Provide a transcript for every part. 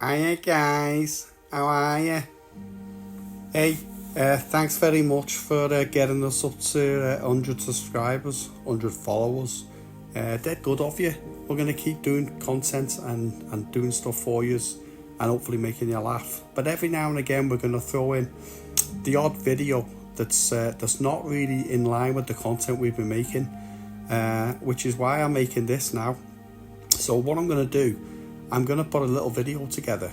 Hiya guys, how are you? Hey, thanks very much for getting us up to 100 subscribers, 100 followers. Dead good of you. We're going to keep doing content and doing stuff for you and hopefully making you laugh. But every now and again we're going to throw in the odd video that's not really in line with the content we've been making, which is why I'm making this now. So what I'm going to do, I'm going to put a little video together.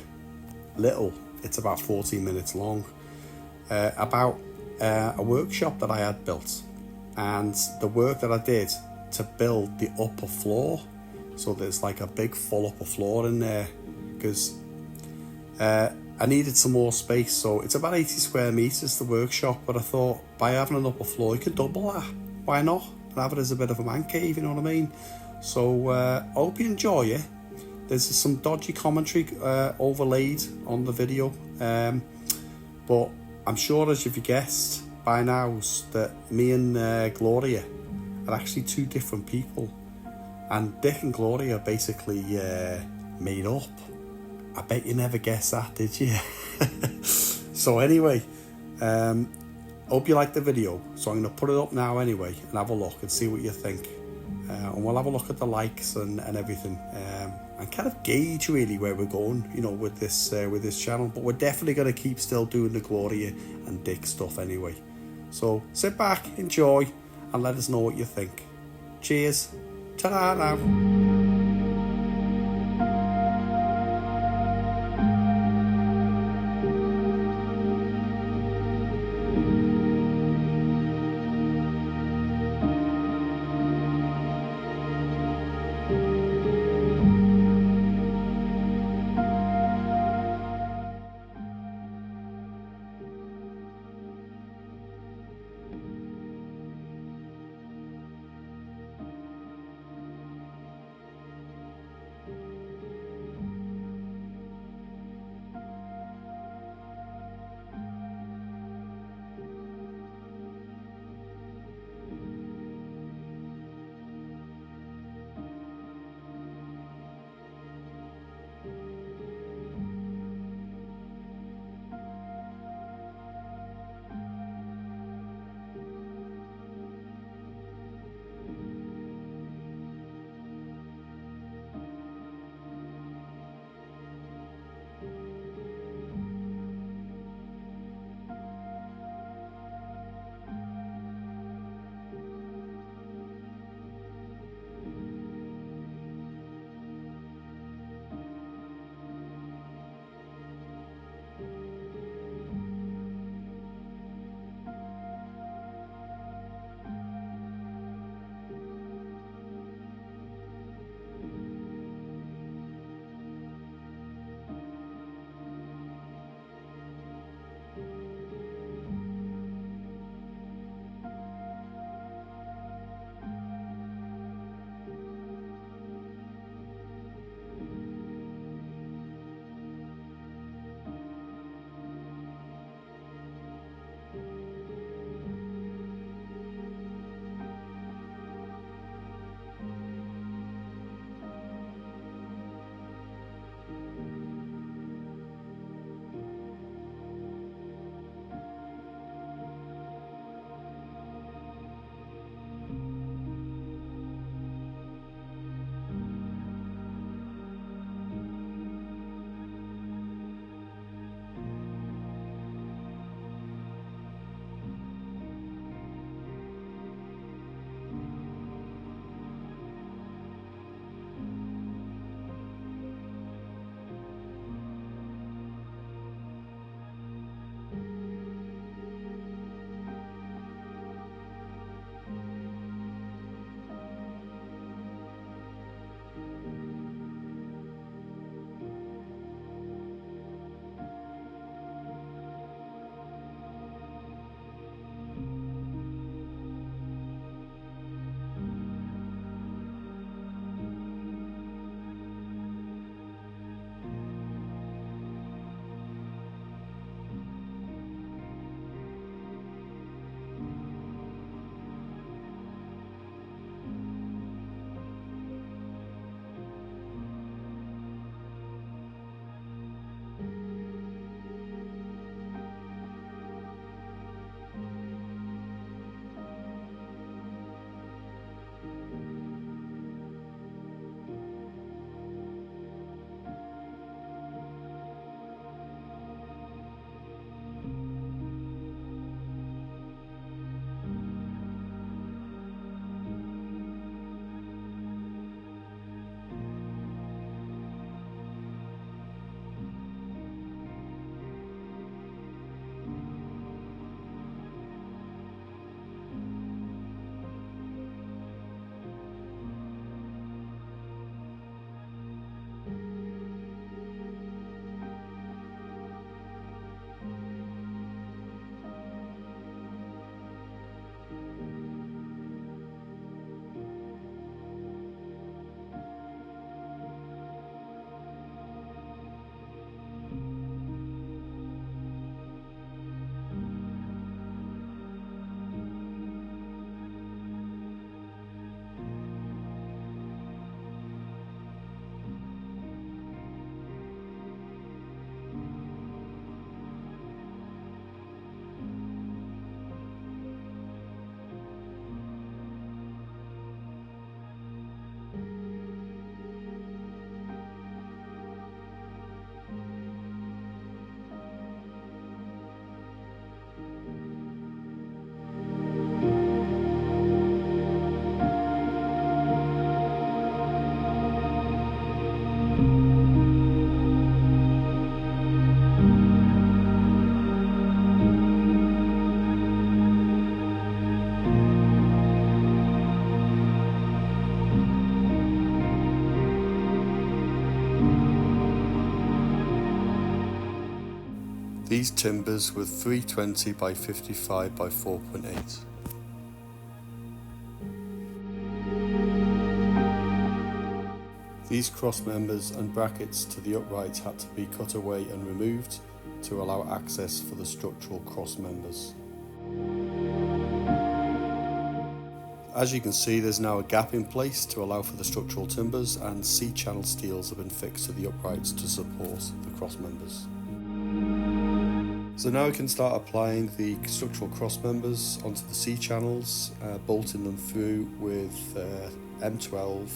It's about 14 minutes long, about a workshop that I had built and the work that I did to build the upper floor. So there's like a big full upper floor in there because I needed some more space. So it's about 80 square meters, the workshop, but I thought by having an upper floor you could double that. Why not? And have it as a bit of a man cave, you know what I mean? So I hope you enjoy it. There's some dodgy commentary overlaid on the video, but I'm sure, as you've guessed by now, that me and Gloria are actually two different people, and Dick and Gloria are basically made up. I bet you never guessed that, did you? So anyway, hope you like the video. So I'm going to put it up now anyway and have a look and see what you think. And we'll have a look at the likes and everything, and kind of gauge really where we're going, you know, with this channel. But we're definitely going to keep still doing the Gloria and Dick stuff anyway. So sit back, enjoy, and let us know what you think. Cheers. Ta-da now. These timbers were 320 by 55 by 4.8. These cross members and brackets to the uprights had to be cut away and removed to allow access for the structural cross members. As you can see, there's now a gap in place to allow for the structural timbers, and C-channel steels have been fixed to the uprights to support the cross members. So now we can start applying the structural cross members onto the C-channels, bolting them through with M12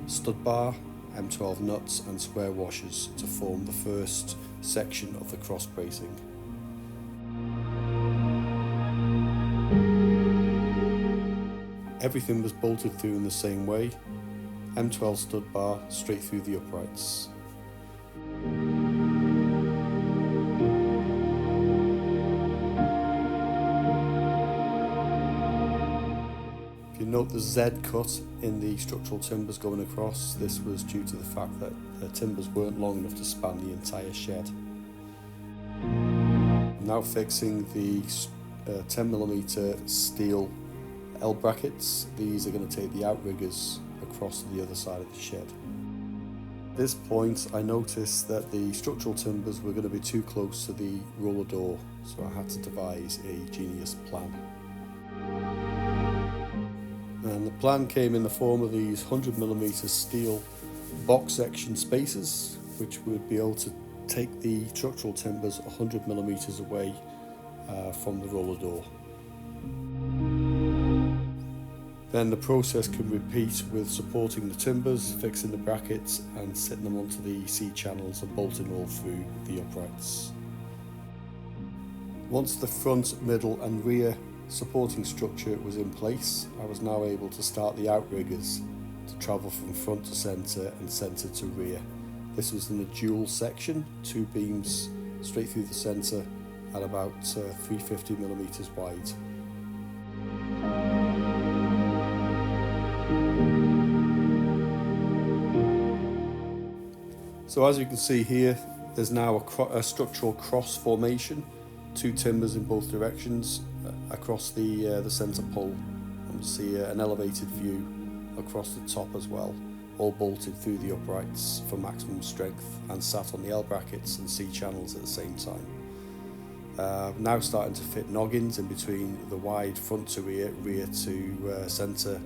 stud bar, M12 nuts and square washers to form the first section of the cross bracing. Everything was bolted through in the same way, M12 stud bar straight through the uprights. If you note the Z cut in the structural timbers going across, this was due to the fact that the timbers weren't long enough to span the entire shed. I'm now fixing the 10mm steel L brackets. These are going to take the outriggers across to the other side of the shed. At this point I noticed that the structural timbers were going to be too close to the roller door, so I had to devise a genius plan. And the plan came in the form of these 100mm steel box section spacers, which would be able to take the structural timbers 100mm away from the roller door. Then the process can repeat with supporting the timbers, fixing the brackets and setting them onto the C-channels and bolting all through the uprights. Once the front, middle and rear supporting structure was in place, I was now able to start the outriggers to travel from front to centre and centre to rear. This was in a dual section, 2 beams straight through the centre at about 350mm wide. So as you can see here, there's now a structural cross formation, 2 timbers in both directions across the centre pole, and you see an elevated view across the top as well, all bolted through the uprights for maximum strength and sat on the L brackets and C channels at the same time. Now starting to fit noggins in between the wide front to rear, rear to centre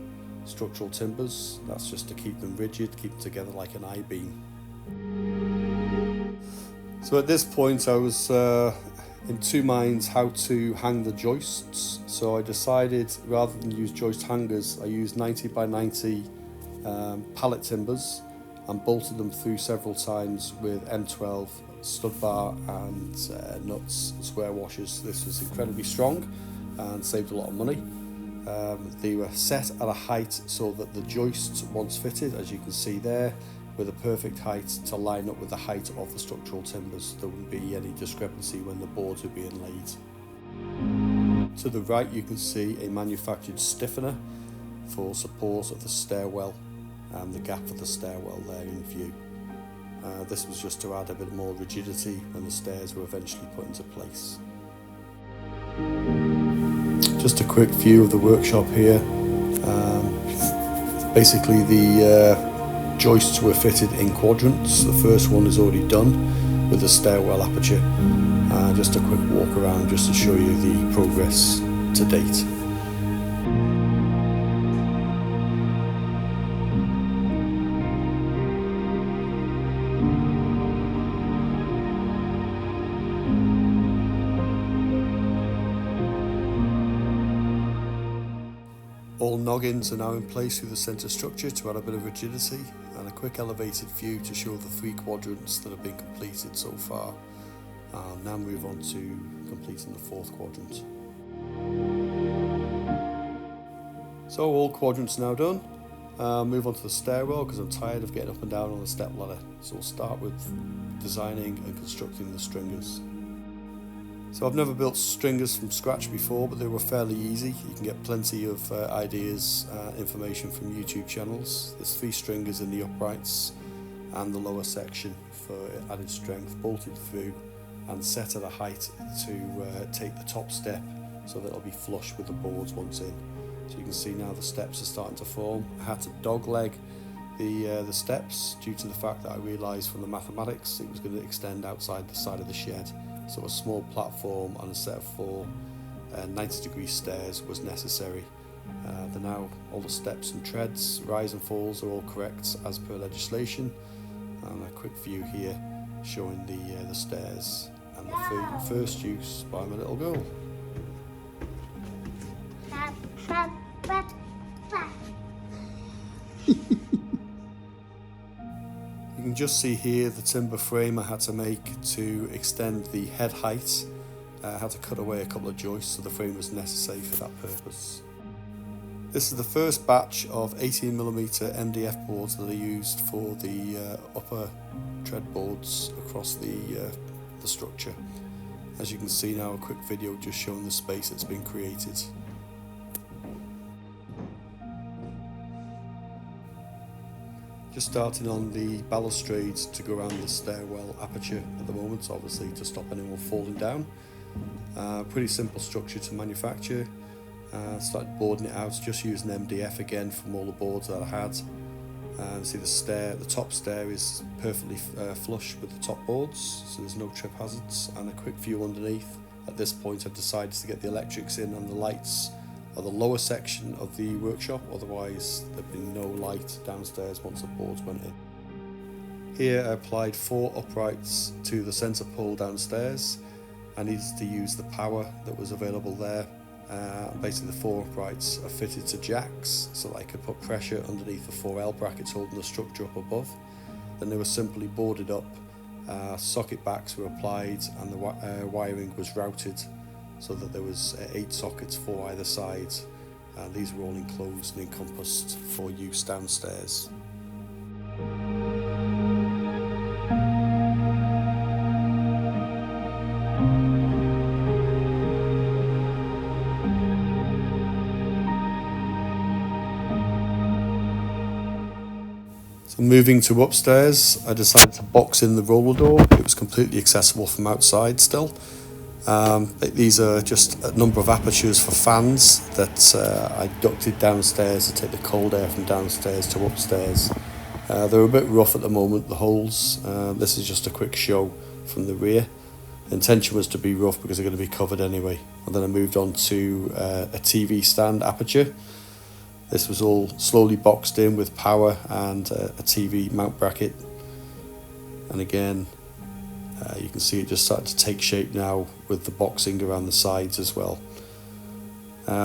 structural timbers. That's just to keep them rigid, keep them together like an I-beam. So at this point I was in 2 minds how to hang the joists, so I decided rather than use joist hangers, I used 90 by 90 pallet timbers and bolted them through several times with M12 stud bar and nuts and square washers. This was incredibly strong and saved a lot of money. They were set at a height so that the joists, once fitted, as you can see there, were the perfect height to line up with the height of the structural timbers. There wouldn't be any discrepancy when the boards were being laid. To the right you can see a manufactured stiffener for support of the stairwell and the gap of the stairwell there in view. This was just to add a bit more rigidity when the stairs were eventually put into place. Just a quick view of the workshop here. Basically the joists were fitted in quadrants. The first one is already done with the stairwell aperture. Just a quick walk around just to show you the progress to date. All noggins are now in place through the centre structure to add a bit of rigidity, and a quick elevated view to show the 3 quadrants that have been completed so far. I'll now move on to completing the 4th quadrant. So all quadrants now done. Move on to the stairwell because I'm tired of getting up and down on the step ladder. So we'll start with designing and constructing the stringers. So I've never built stringers from scratch before, but they were fairly easy. You can get plenty of ideas, information from YouTube channels. There's 3 stringers in the uprights and the lower section for added strength, bolted through and set at a height to take the top step so that it'll be flush with the boards once in. So you can see now the steps are starting to form. I had to dogleg the steps due to the fact that I realised from the mathematics it was going to extend outside the side of the shed. So a small platform and a set of 4 90-degree stairs was necessary. Now all the steps and treads, rise and falls are all correct as per legislation. And a quick view here showing the stairs and the first use by my little girl. You can just see here the timber frame I had to make to extend the head height. I had to cut away a couple of joists, so the frame was necessary for that purpose. This is the first batch of 18mm MDF boards that are used for the upper tread boards across the structure. As you can see now, a quick video just showing the space that's been created. Just starting on the balustrades to go around the stairwell aperture at the moment, obviously to stop anyone falling down. Pretty simple structure to manufacture. Started boarding it out just using MDF again from all the boards that I had. See the top stair is perfectly flush with the top boards, so there's no trip hazards. And a quick view underneath. At this point I've decided to get the electrics in and the lights are the lower section of the workshop, otherwise there'd be no light downstairs once the boards went in. Here I applied 4 uprights to the centre pole downstairs. I needed to use the power that was available there. Basically the 4 uprights are fitted to jacks so that I could put pressure underneath the 4 L brackets holding the structure up above. Then they were simply boarded up, socket backs were applied and the wiring was routed so that there was 8 sockets, 4 either side. These were all enclosed and encompassed for use downstairs. So moving to upstairs, I decided to box in the roller door. It was completely accessible from outside still. These are just a number of apertures for fans that I ducted downstairs to take the cold air from downstairs to upstairs. They're a bit rough at the moment, the holes. This is just a quick show from the rear. The intention was to be rough because they're going to be covered anyway. And then I moved on to a TV stand aperture. This was all slowly boxed in with power and a TV mount bracket. And again, you can see it just starting to take shape now with the boxing around the sides as well.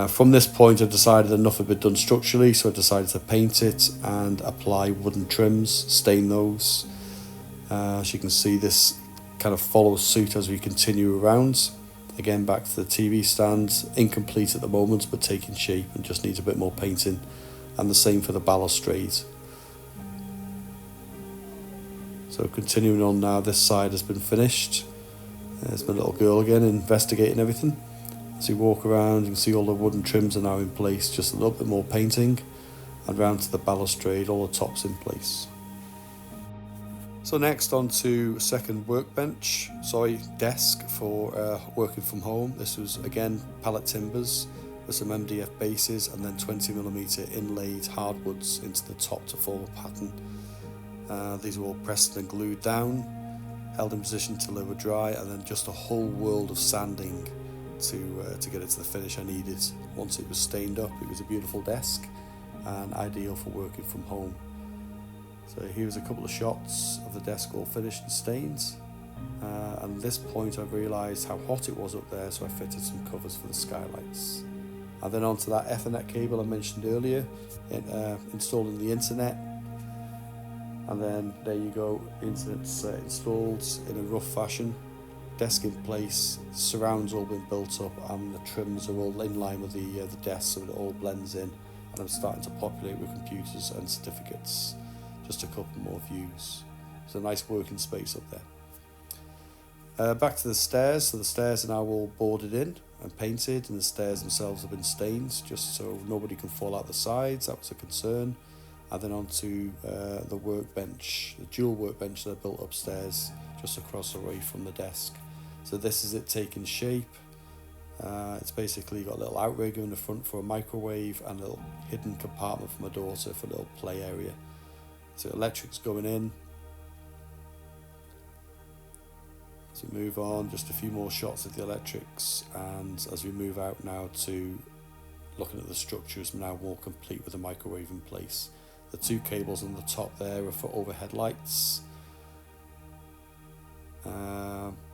From this point I decided enough had been done structurally, so I decided to paint it and apply wooden trims, stain those. As you can see, this kind of follows suit as we continue around. Again, back to the TV stand, incomplete at the moment but taking shape and just needs a bit more painting, and the same for the balustrade. So continuing on now, this side has been finished. There's my little girl again investigating everything. As you walk around you can see all the wooden trims are now in place, just a little bit more painting, and round to the balustrade, all the tops in place. So next on to second desk for working from home. This was again pallet timbers with some MDF bases and then 20mm inlaid hardwoods into the top to form a pattern. These were all pressed and glued down, held in position till they were dry, and then just a whole world of sanding to get it to the finish I needed. Once it was stained up, it was a beautiful desk and ideal for working from home. So here's a couple of shots of the desk all finished and stained. And at this point I realised how hot it was up there, so I fitted some covers for the skylights. And then onto that Ethernet cable I mentioned earlier, installing the internet. And then there you go, internet's installed in a rough fashion. Desk in place, surrounds all been built up, and the trims are all in line with the desk, so it all blends in. And I'm starting to populate with computers and certificates. Just a couple more views. It's a nice working space up there. Back to the stairs. So the stairs are now all boarded in and painted, and the stairs themselves have been stained just so nobody can fall out the sides. That was a concern. And then onto the workbench, the dual workbench that I built upstairs just across the way from the desk. So this is it taking shape. It's basically got a little outrigger in the front for a microwave and a little hidden compartment for my daughter for a little play area. So electric's going in. As we move on, just a few more shots of the electrics, and as we move out now to looking at the structures, now more complete with the microwave in place. The two cables on the top there are for overhead lights.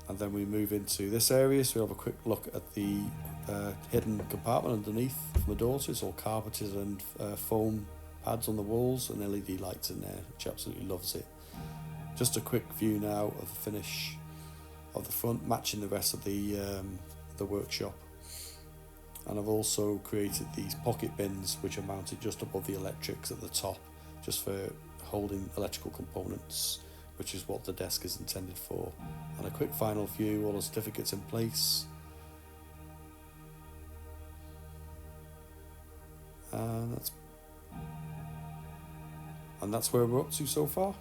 And then we move into this area, so we'll have a quick look at the hidden compartment underneath for my daughter. It's all carpeted and foam pads on the walls and LED lights in there. She absolutely loves it. Just a quick view now of the finish of the front, matching the rest of the workshop. And I've also created these pocket bins which are mounted just above the electrics at the top, just for holding electrical components, which is what the desk is intended for. And a quick final view, all the certificates in place. And that's where we're up to so far.